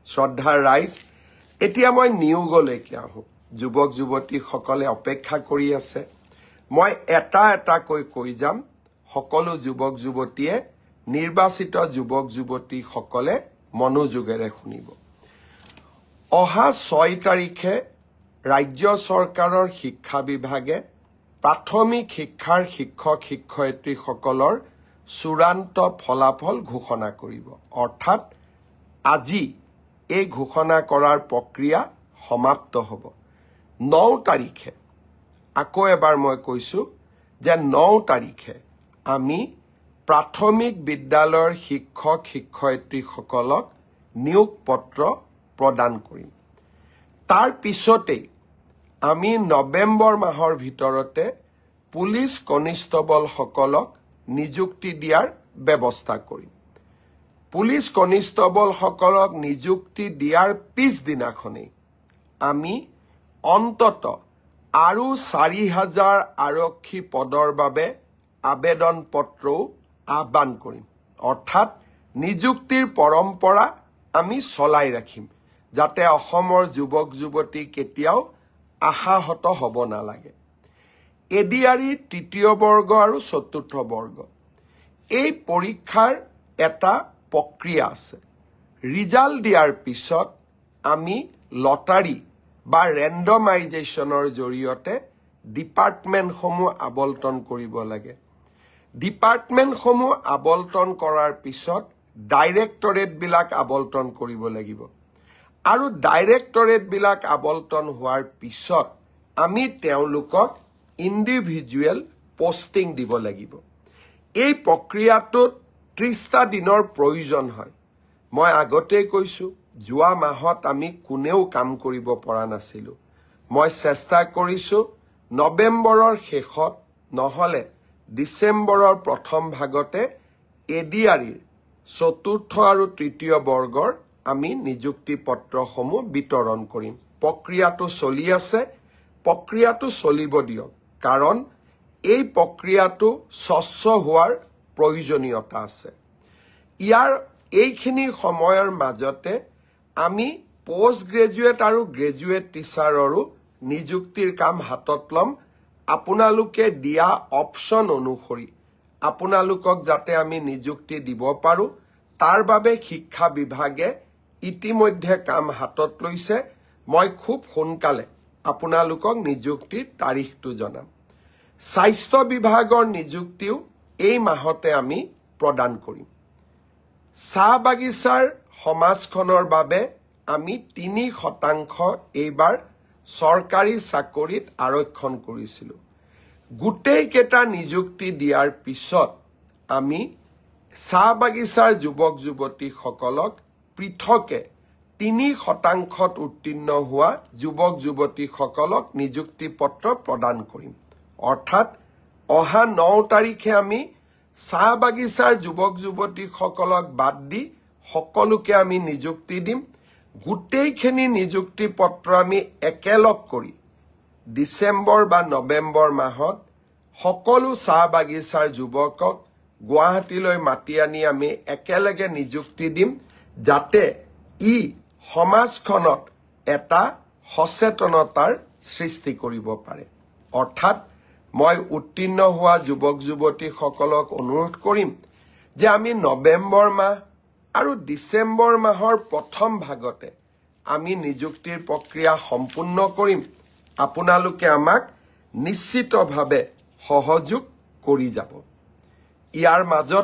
শ্ৰদ্ধাৰ ৰাইজ এতিয়া মই নিয়োগলৈকে আহোঁ যুৱক যুৱতীসকলে অপেক্ষা কৰি আছে মই এটা কৈ যাম সকলো যুৱক যুৱতীয়ে নিৰ্বাচিত যুৱক যুৱতীসকলে মনোযোগেৰে শুনিব অহা 6 তাৰিখে ৰাজ্য চৰকাৰৰ শিক্ষা বিভাগে প্ৰাথমিক শিক্ষাৰ শিক্ষক শিক্ষয়িত্ৰীসকলৰ চূড়ান্ত ফলাফল ঘোষণা কৰিব অৰ্থাৎ আজি এই ঘোষণা কৰাৰ প্ৰক্ৰিয়া সমাপ্ত হ'ব 9 তাৰিখে আকৌ এবাৰ মই কৈছো যে 9 তাৰিখে আমি প্ৰাথমিক বিদ্যালয়ৰ শিক্ষক শিক্ষয়িত্ৰীসকলক নিয়োগ পত্ৰ প্ৰদান কৰিম তাৰ পিছতে আমি নৱেম্বৰ মাহৰ ভিতৰতে পুলিচ কনিষ্টবল সকলক নিযুক্তি দিয়াৰ ব্যৱস্থা কৰিম পুলিচ কনিষ্টবল সকলক নিযুক্তি দিয়াৰ পিছদিনাখনেই আমি অন্তত আৰু 4000 আৰক্ষী পদৰ বাবে আবেদন পত্ৰও আহ্বান কৰিম অৰ্থাৎ নিযুক্তিৰ পৰম্পৰা আমি চলাই ৰাখিম যাতে অসমৰ যুৱক যুৱতী কেতিয়াও আশাহত হ'ব নালাগে এডিআৰই তৃতীয় বৰ্গ আৰু চতুৰ্থ বৰ্গ এই পৰীক্ষাৰ এটা প্ৰক্ৰিয়া আছে ৰিজাল্ট দিয়াৰ পিছত আমি লটাৰী বা ৰেণ্ডমাইজেশ্যনৰ জৰিয়তে ডিপাৰ্টমেণ্টসমূহ আবলটন কৰিব লাগে ডিপাৰ্টমেণ্টসমূহ আবলটন কৰাৰ পিছত ডাইৰেক্টৰেটবিলাক আবলটন কৰিব লাগিব আৰু ডাইৰেক্টৰেটবিলাক আবলটন হোৱাৰ পিছত আমি তেওঁলোকক ইণ্ডিভিজুৱেল পোষ্টিং দিব লাগিব এই প্ৰক্ৰিয়াটোত 30টা দিনৰ প্ৰয়োজন হয় মই আগতেই কৈছো যোৱা মাহত আমি কোনেও কাম কৰিব পৰা নাছিলো মই চেষ্টা কৰিছো নৱেম্বৰৰ শেষত নহলে ডিসেম্বৰৰ প্ৰথম ভাগতে এডিআৰইৰ চতুৰ্থ আৰু তৃতীয় বৰ্গৰ আমি নিযুক্তি পত্ৰসমূহ বিতৰণ কৰিম প্ৰক্ৰিয়াটো চলি আছে প্ৰক্ৰিয়াটো চলিব দিয়ক কাৰণ এই প্ৰক্ৰিয়াটো স্বচ্ছ হোৱাৰ প্ৰয়োজনীয়তা আছে ইয়াৰ এইখিনি সময়ৰ মাজতে আমি পোষ্ট গ্ৰেজুৱেট আৰু গ্ৰেজুৱেট টিচাৰৰো নিযুক্তিৰ কাম হাতত লম আপোনালোকে দিয়া অপচন অনুসৰি আপোনালোকক যাতে আমি নিযুক্তি দিব পাৰো তাৰ বাবে শিক্ষা বিভাগে ইতিমধ্যে কাম হাতত লৈছে মই খুব সোনকালে আপোনালোকক নিযুক্তিৰ তাৰিখটো জনাম স্বাস্থ্য বিভাগৰ নিযুক্তিও এই মাহতে আমি প্ৰদান কৰিম চাহ বাগিচাৰ সমাজখনৰ বাবে আমি 3% এইবাৰ চৰকাৰী চাকৰিত আৰক্ষণ কৰিছিলো গুটেই কেটা নিযুক্তি দিয়াৰ পিছত আমি চাহ বাগিচাৰ যুৱক যুৱতীসকলক পৃথকে 3% উত্তীৰ্ণ হোৱা যুৱক যুৱতীসকলক নিযুক্তি পত্ৰ প্ৰদান কৰিম অৰ্থাৎ অহা 9 তাৰিখে আমি চাহ বাগিচাৰ যুৱক যুৱতীসকলক বাদ দি সকলোকে আমি নিযুক্তি দিম গুটেইখিনি নিযুক্তি পত্ৰ আমি একেলগ কৰি ডিসেম্বৰ বা নৱেম্বৰ মাহত সকলো চাহ বাগিচাৰ যুৱকক গুৱাহাটীলৈ মাতি আনি আমি একেলগে নিযুক্তি দিম যাতে ই সমাজখনত এটা সচেতনতাৰ সৃষ্টি কৰিব পাৰে অৰ্থাৎ মই উত্তীৰ্ণ হোৱা যুৱক যুৱতীসকলক অনুৰোধ কৰিম যে আমি নৱেম্বৰ মাহ আৰু ডিসেম্বৰ মাহৰ প্ৰথম ভাগতে আমি নিযুক্তিৰ প্ৰক্ৰিয়া সম্পূৰ্ণ কৰিম আপোনালোকে আমাক নিশ্চিতভাৱে সহযোগ কৰি যাব ইয়াৰ মাজতে